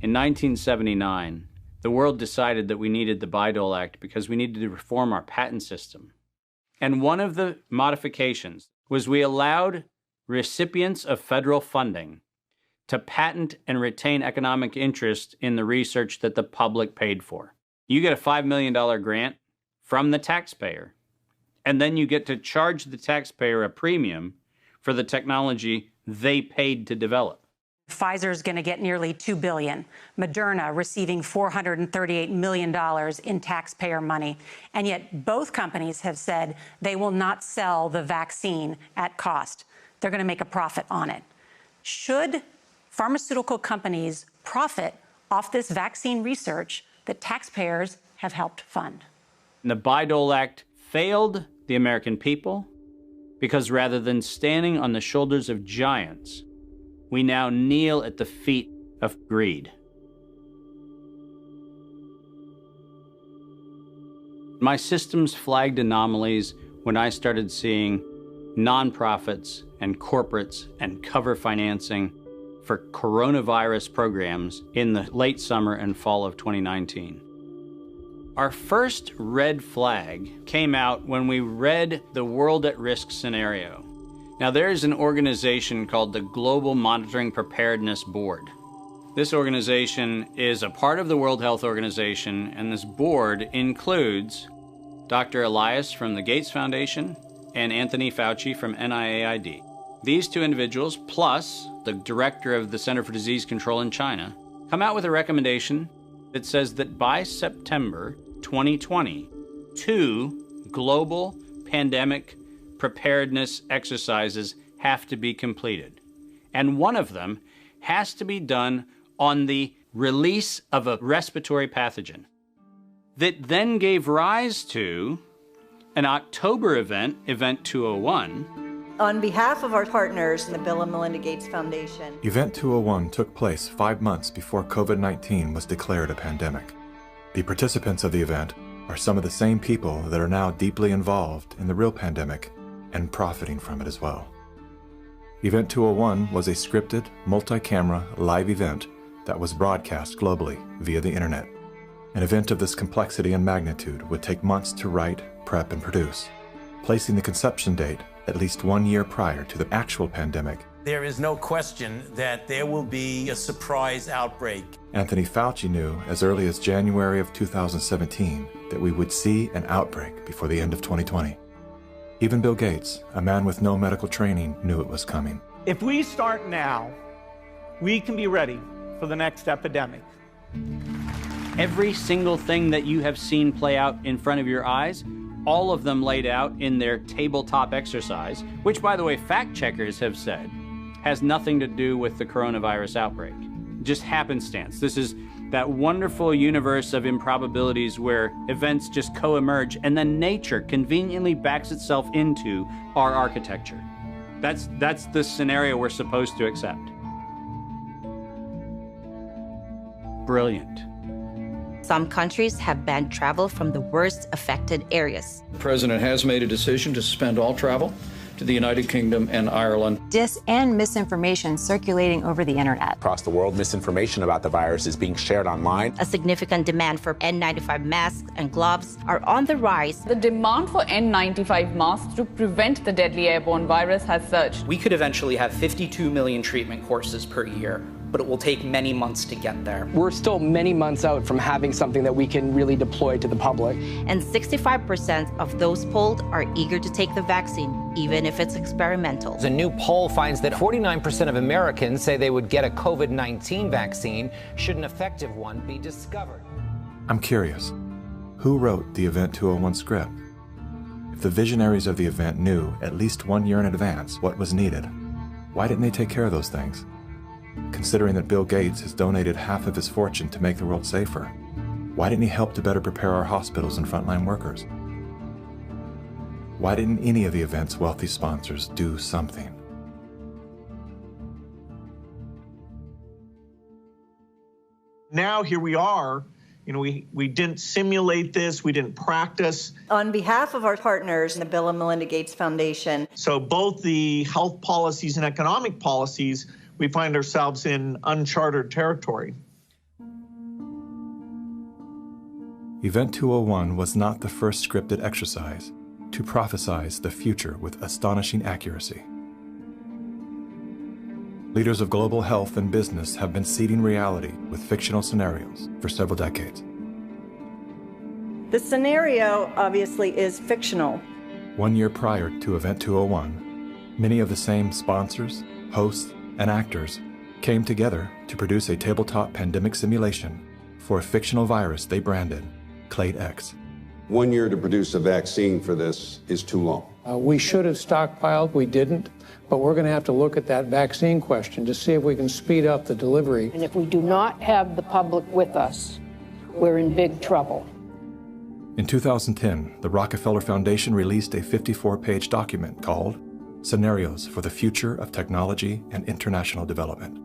In 1979, the world decided that we needed the Bayh-Dole Act because we needed to reform our patent system. And one of the modifications was we allowed recipients of federal funding to patent and retain economic interest in the research that the public paid for. You get a $5 million grant from the taxpayer, and then you get to charge the taxpayer a premium for the technology they paid to develop. Pfizer's going to get nearly $2 billion. Moderna receiving $438 million in taxpayer money. And yet both companies have said they will not sell the vaccine at cost. They're going to make a profit on it. Should pharmaceutical companies profit off this vaccine research that taxpayers have helped fund? The Bayh-Dole Act failed the American people because rather than standing on the shoulders of giants, we now kneel at the feet of greed. My systems flagged anomalies when I started seeing nonprofits and corporates and cover financing for coronavirus programs in the late summer and fall of 2019. Our first red flag came out when we read the World at Risk scenario. Now, there is an organization called the Global Monitoring Preparedness Board. This organization is a part of the World Health Organization, and this board includes Dr. Elias from the Gates Foundation and Anthony Fauci from NIAID. These two individuals, plus the director of the Center for Disease Control in China, come out with a recommendation that says that by September 2020, 2 global pandemic preparedness exercises have to be completed. And one of them has to be done on the release of a respiratory pathogen. That then gave rise to an October event, Event 201. On behalf of our partners in the Bill and Melinda Gates Foundation. Event 201 took place 5 months before COVID-19 was declared a pandemic. The participants of the event are some of the same people that are now deeply involved in the real pandemic and profiting from it as well. Event 201 was a scripted, multi-camera, live event that was broadcast globally via the internet. An event of this complexity and magnitude would take months to write, prep, and produce, placing the conception date at least 1 year prior to the actual pandemic. There is no question that there will be a surprise outbreak. Anthony Fauci knew as early as January of 2017 that we would see an outbreak before the end of 2020. Even Bill Gates, a man with no medical training, knew it was coming. If we start now, we can be ready for the next epidemic. Every single thing that you have seen play out in front of your eyes, all of them laid out in their tabletop exercise, which, by the way, fact checkers have said has nothing to do with the coronavirus outbreak. Just happenstance. This is that wonderful universe of improbabilities where events just co-emerge and then nature conveniently backs itself into our architecture. That's the scenario we're supposed to accept. Brilliant. Some countries have banned travel from the worst affected areas. The president has made a decision to suspend all travel to the United Kingdom and Ireland. Dis and misinformation circulating over the internet. Across the world, misinformation about the virus is being shared online. A significant demand for N95 masks and gloves are on the rise. The demand for N95 masks to prevent the deadly airborne virus has surged. We could eventually have 52 million treatment courses per year, but it will take many months to get there. We're still many months out from having something that we can really deploy to the public. And 65% of those polled are eager to take the vaccine, even if it's experimental. A new poll finds that 49% of Americans say they would get a COVID-19 vaccine should an effective one be discovered. I'm curious, who wrote the Event 201 script? If the visionaries of the event knew at least 1 year in advance what was needed, why didn't they take care of those things? Considering that Bill Gates has donated half of his fortune to make the world safer, why didn't he help to better prepare our hospitals and frontline workers? Why didn't any of the event's wealthy sponsors do something? Now here we are. You know, we didn't simulate this, we didn't practice. On behalf of our partners in the Bill and Melinda Gates Foundation. So both the health policies and economic policies, we find ourselves in uncharted territory. Event 201 was not the first scripted exercise to prophesize the future with astonishing accuracy. Leaders of global health and business have been seeding reality with fictional scenarios for several decades. The scenario, obviously, is fictional. 1 year prior to Event 201, many of the same sponsors, hosts, and actors came together to produce a tabletop pandemic simulation for a fictional virus they branded Clade X. 1 year to produce a vaccine for this is too long. We should have stockpiled, we didn't, but we're going to have to look at that vaccine question to see if we can speed up the delivery. And if we do not have the public with us, we're in big trouble. In 2010, the Rockefeller Foundation released a 54-page document called Scenarios for the Future of Technology and International Development.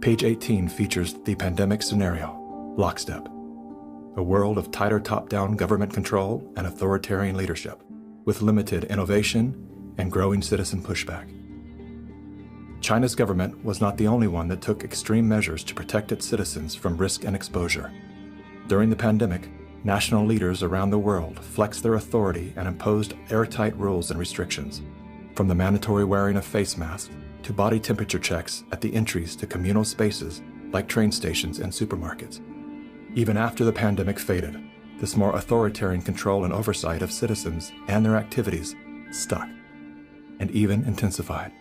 Page 18 features the pandemic scenario, Lockstep, a world of tighter top-down government control and authoritarian leadership, with limited innovation and growing citizen pushback. China's government was not the only one that took extreme measures to protect its citizens from risk and exposure. During the pandemic, national leaders around the world flexed their authority and imposed airtight rules and restrictions, from the mandatory wearing of face masks to body temperature checks at the entries to communal spaces like train stations and supermarkets. Even after the pandemic faded, this more authoritarian control and oversight of citizens and their activities stuck, and even intensified.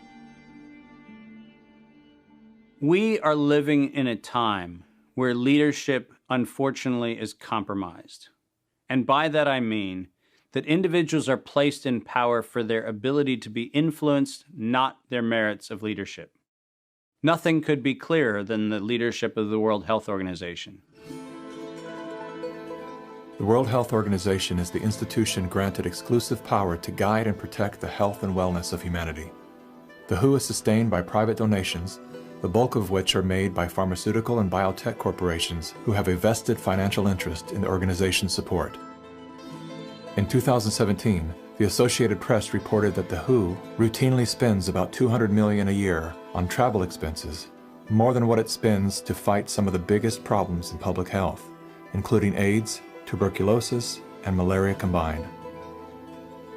We are living in a time where leadership, unfortunately, is compromised. And by that I mean that individuals are placed in power for their ability to be influenced, not their merits of leadership. Nothing could be clearer than the leadership of the World Health Organization. The World Health Organization is the institution granted exclusive power to guide and protect the health and wellness of humanity. The WHO is sustained by private donations, the bulk of which are made by pharmaceutical and biotech corporations who have a vested financial interest in the organization's support. In 2017, the Associated Press reported that the WHO routinely spends about $200 million a year on travel expenses, more than what it spends to fight some of the biggest problems in public health, including AIDS, tuberculosis, and malaria combined.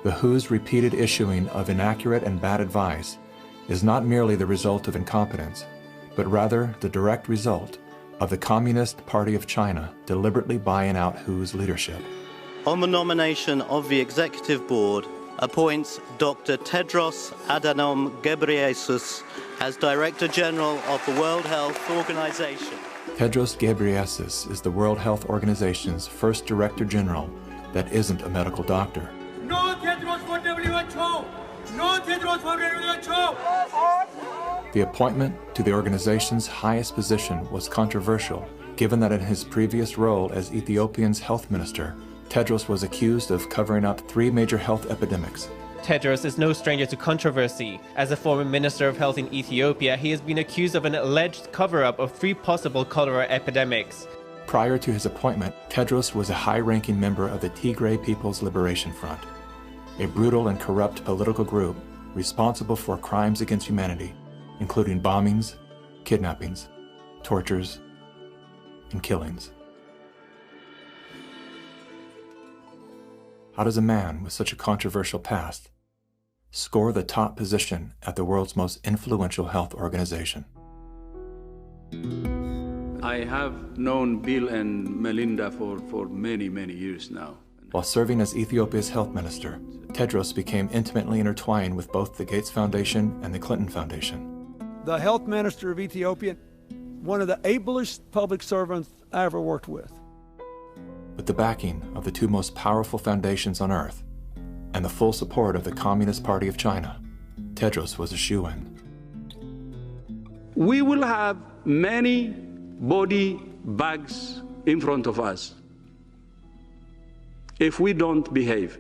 The WHO's repeated issuing of inaccurate and bad advice is not merely the result of incompetence, but rather the direct result of the Communist Party of China deliberately buying out WHO's leadership. On the nomination of the Executive Board, appoints Dr. Tedros Adhanom Ghebreyesus as Director General of the World Health Organization. Tedros Ghebreyesus is the World Health Organization's first Director General that isn't a medical doctor. No Tedros for WHO! No Tedros for WHO! The appointment to the organization's highest position was controversial, given that in his previous role as Ethiopia's health minister, Tedros was accused of covering up 3 major health epidemics. Tedros is no stranger to controversy. As a former Minister of Health in Ethiopia, he has been accused of an alleged cover-up of 3 possible cholera epidemics. Prior to his appointment, Tedros was a high-ranking member of the Tigray People's Liberation Front, a brutal and corrupt political group responsible for crimes against humanity, including bombings, kidnappings, tortures, and killings. How does a man with such a controversial past score the top position at the world's most influential health organization? I have known Bill and Melinda for many, many years now. While serving as Ethiopia's health minister, Tedros became intimately intertwined with both the Gates Foundation and the Clinton Foundation. The health minister of Ethiopia, one of the ablest public servants I ever worked with. With the backing of the 2 most powerful foundations on earth and the full support of the Communist Party of China, Tedros was a shoo-in. We will have many body bags in front of us if we don't behave.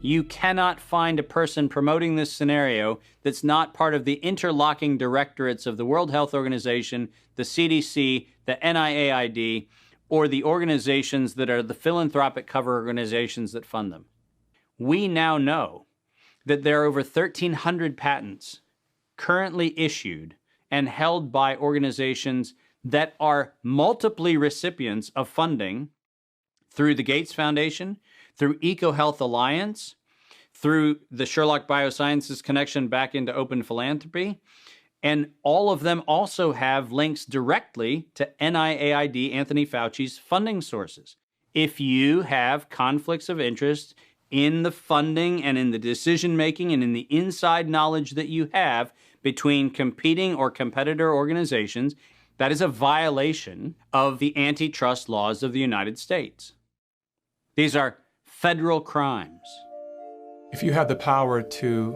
You cannot find a person promoting this scenario that's not part of the interlocking directorates of the World Health Organization, the CDC, the NIAID, or the organizations that are the philanthropic cover organizations that fund them. We now know that there are over 1,300 patents currently issued and held by organizations that are multiply recipients of funding through the Gates Foundation, through EcoHealth Alliance, through the Sherlock Biosciences connection back into open philanthropy. And all of them also have links directly to NIAID, Anthony Fauci's funding sources. If you have conflicts of interest in the funding and in the decision-making and in the inside knowledge that you have between competing or competitor organizations, that is a violation of the antitrust laws of the United States. These are federal crimes. If you had the power to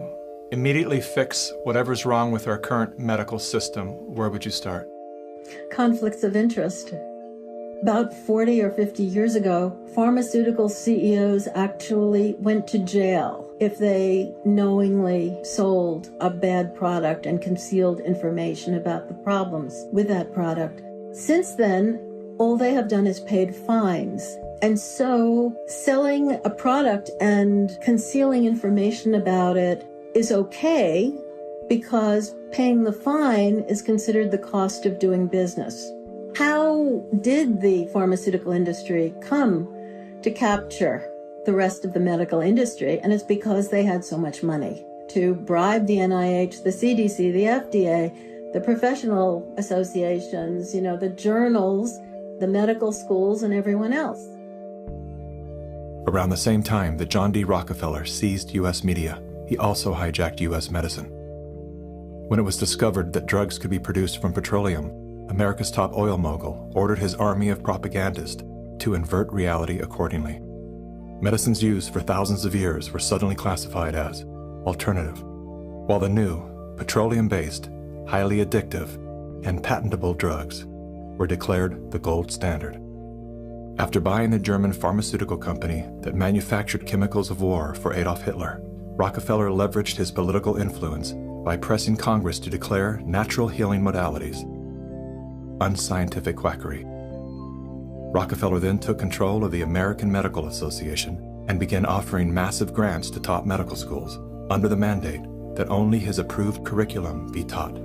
immediately fix whatever's wrong with our current medical system, where would you start? Conflicts of interest. About 40 or 50 years ago, pharmaceutical CEOs actually went to jail if they knowingly sold a bad product and concealed information about the problems with that product. Since then, all they have done is paid fines. And so selling a product and concealing information about it is okay because paying the fine is considered the cost of doing business. How did the pharmaceutical industry come to capture the rest of the medical industry? And it's because they had so much money to bribe the NIH, the CDC, the FDA, the professional associations, the journals, the medical schools, and everyone else. Around the same time that John D. Rockefeller seized U.S. media, he also hijacked U.S. medicine. When it was discovered that drugs could be produced from petroleum, America's top oil mogul ordered his army of propagandists to invert reality accordingly. Medicines used for thousands of years were suddenly classified as alternative, while the new, petroleum-based, highly addictive, and patentable drugs were declared the gold standard. After buying the German pharmaceutical company that manufactured chemicals of war for Adolf Hitler, Rockefeller leveraged his political influence by pressing Congress to declare natural healing modalities unscientific quackery. Rockefeller then took control of the American Medical Association and began offering massive grants to top medical schools under the mandate that only his approved curriculum be taught.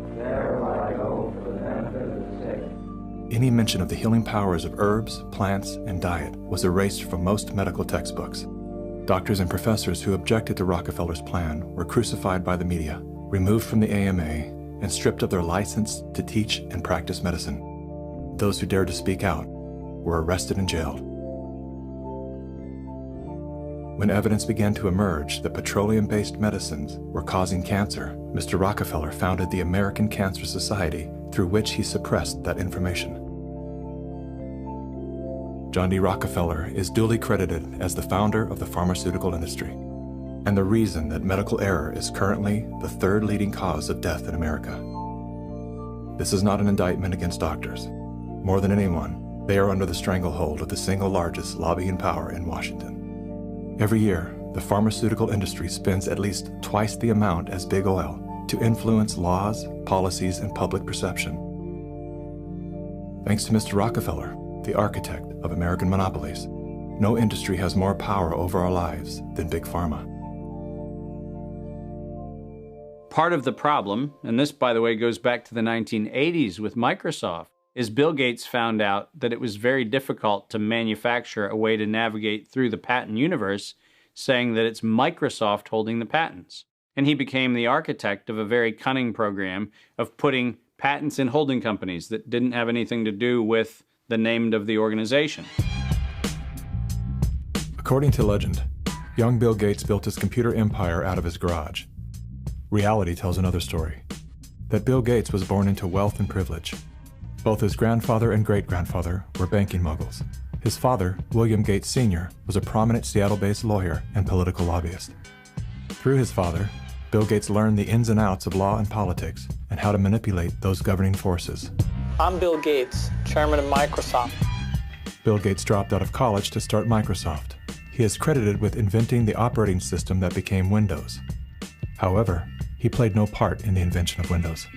Any mention of the healing powers of herbs, plants, and diet was erased from most medical textbooks. Doctors and professors who objected to Rockefeller's plan were crucified by the media, removed from the AMA, and stripped of their license to teach and practice medicine. Those who dared to speak out were arrested and jailed. When evidence began to emerge that petroleum-based medicines were causing cancer, Mr. Rockefeller founded the American Cancer Society, through which he suppressed that information. John D. Rockefeller is duly credited as the founder of the pharmaceutical industry, and the reason that medical error is currently the third leading cause of death in America. This is not an indictment against doctors. More than anyone, they are under the stranglehold of the single largest lobbying power in Washington. Every year, the pharmaceutical industry spends at least twice the amount as big oil to influence laws, policies, and public perception. Thanks to Mr. Rockefeller, the architect of American monopolies, no industry has more power over our lives than Big Pharma. Part of the problem, and this, by the way, goes back to the 1980s with Microsoft, is Bill Gates found out that it was very difficult to manufacture a way to navigate through the patent universe, saying that it's Microsoft holding the patents. And he became the architect of a very cunning program of putting patents in holding companies that didn't have anything to do with the name of the organization. According to legend, young Bill Gates built his computer empire out of his garage. Reality tells another story, that Bill Gates was born into wealth and privilege. Both his grandfather and great-grandfather were banking moguls. His father, William Gates Sr., was a prominent Seattle-based lawyer and political lobbyist. Through his father, Bill Gates learned the ins and outs of law and politics and how to manipulate those governing forces. I'm Bill Gates, chairman of Microsoft. Bill Gates dropped out of college to start Microsoft. He is credited with inventing the operating system that became Windows. However, he played no part in the invention of Windows.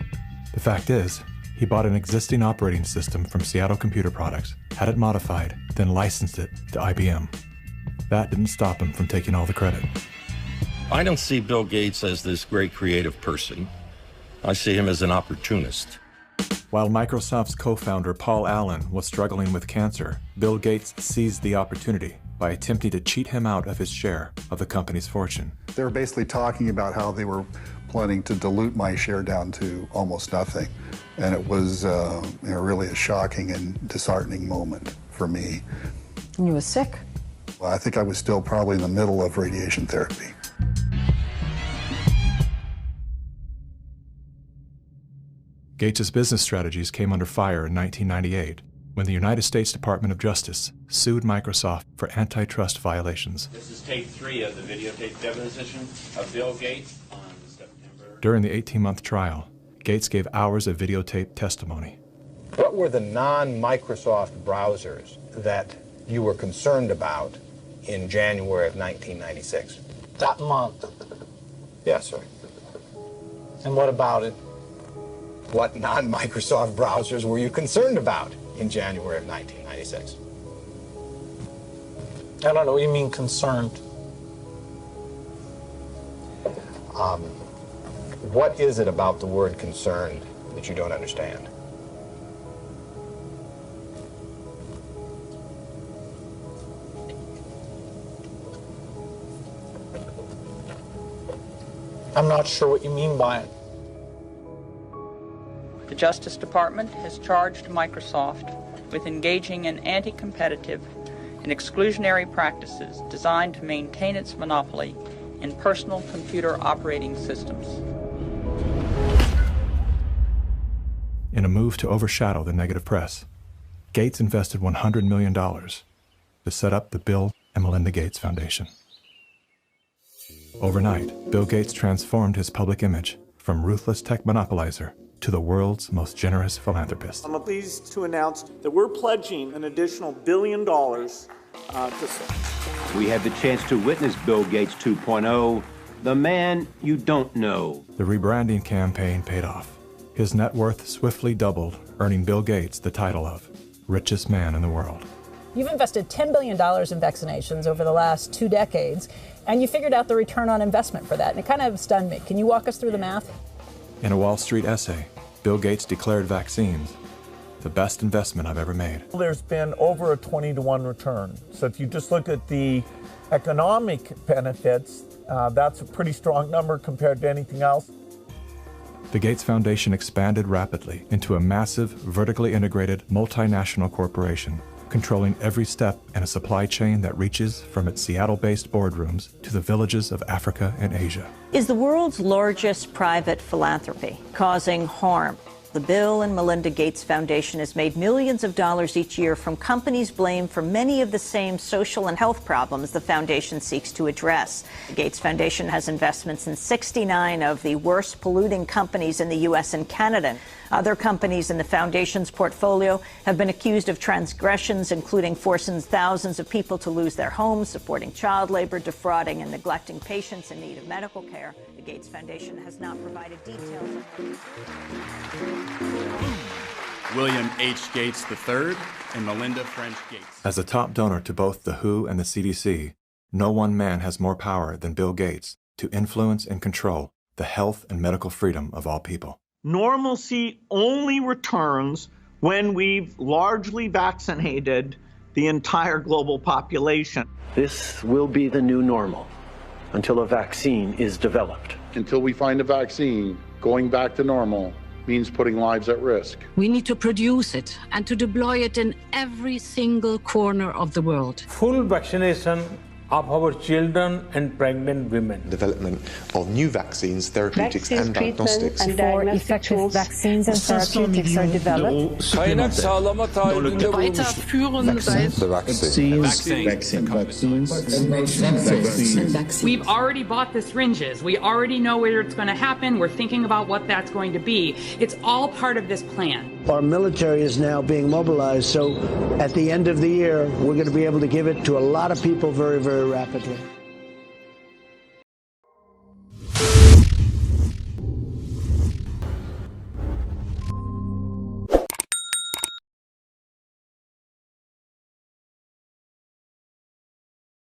The fact is, he bought an existing operating system from Seattle Computer Products, had it modified, then licensed it to IBM. That didn't stop him from taking all the credit. I don't see Bill Gates as this great creative person. I see him as an opportunist. While Microsoft's co-founder Paul Allen was struggling with cancer, Bill Gates seized the opportunity by attempting to cheat him out of his share of the company's fortune. They were basically talking about how they were planning to dilute my share down to almost nothing. And it was really a shocking and disheartening moment for me. You were sick? Well, I think I was still probably in the middle of radiation therapy. Gates' business strategies came under fire in 1998 when the United States Department of Justice sued Microsoft for antitrust violations. This is tape 3 of the videotape deposition of Bill Gates on September. During the 18-month trial, Gates gave hours of videotape testimony. What were the non-Microsoft browsers that you were concerned about in January of 1996? That month. Yes, sir. And what about it? What non-Microsoft browsers were you concerned about in January of 1996? I don't know what you mean concerned. What is it about the word concerned that you don't understand? I'm not sure what you mean by it. The Justice Department has charged Microsoft with engaging in anti-competitive and exclusionary practices designed to maintain its monopoly in personal computer operating systems. In a move to overshadow the negative press, Gates invested $100 million to set up the Bill and Melinda Gates Foundation. Overnight, Bill Gates transformed his public image from ruthless tech monopolizer to the world's most generous philanthropist. I'm pleased to announce that we're pledging an additional $1 billion We had the chance to witness Bill Gates 2.0, the man you don't know. The rebranding campaign paid off. His net worth swiftly doubled, earning Bill Gates the title of richest man in the world. You've invested $10 billion in vaccinations over the last 2 decades, and you figured out the return on investment for that, and it kind of stunned me. Can you walk us through the math? In a Wall Street essay, Bill Gates declared vaccines the best investment I've ever made. There's been over a 20-to-1 return. So if you just look at the economic benefits, that's a pretty strong number compared to anything else. The Gates Foundation expanded rapidly into a massive, vertically integrated, multinational corporation, controlling every step in a supply chain that reaches from its Seattle-based boardrooms to the villages of Africa and Asia. Is the world's largest private philanthropy causing harm? The Bill and Melinda Gates Foundation has made millions of dollars each year from companies blamed for many of the same social and health problems the foundation seeks to address. The Gates Foundation has investments in 69 of the worst polluting companies in the U.S. and Canada. Other companies in the foundation's portfolio have been accused of transgressions, including forcing thousands of people to lose their homes, supporting child labor, defrauding and neglecting patients in need of medical care. The Gates Foundation has not provided details. William H. Gates III and Melinda French Gates. As a top donor to both the WHO and the CDC, no one man has more power than Bill Gates to influence and control the health and medical freedom of all people. Normalcy only returns when we've largely vaccinated the entire global population. This will be the new normal until a vaccine is developed. Until we find a vaccine, going back to normal means putting lives at risk. We need to produce it and to deploy it in every single corner of the world. Full vaccination of our children and pregnant women. Development of new vaccines, therapeutics and diagnostics. Before effective vaccines and therapeutics are developed. We've already bought the syringes. We already know where it's going to happen. We're thinking about what that's going to be. It's all part of this plan. Our military is now being mobilized, so at the end of the year, we're going to be able to give it to a lot of people very, very rapidly.